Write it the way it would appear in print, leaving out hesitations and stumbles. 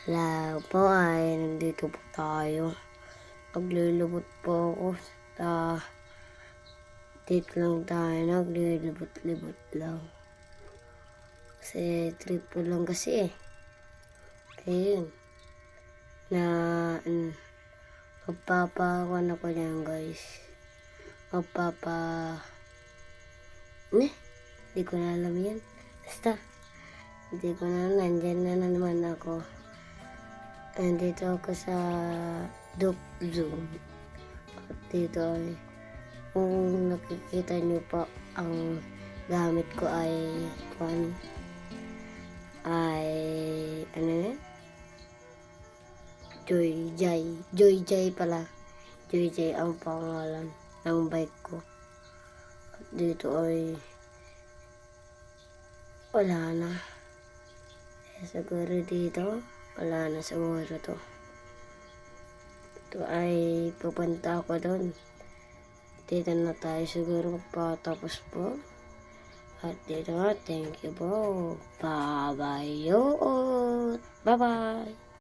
Hello po ay nandito po tayo. Maglulubot po ako sa date lang tayo. Naglulubot-libot lang. Kasi trip ko lang kasi eh. Ayun. Na magpapakuan ako niyan guys. Hindi ko na alam yan. Basta. Hindi ko na alam. Nandyan na naman ako. Andito ako sa Dope Zone. At dito ay, kung nakikita nyo po, ang gamit ko ay ano yan? Joy Jay pala. Joy Jay ang pangalan ng bike ko. At dito ay wala na. Siguro dito wala na siguro to. Ito ay pupunta ako doon. Dito na tayo siguro magpatapos po. At dito, thank you po. Bye-bye. Bye-bye.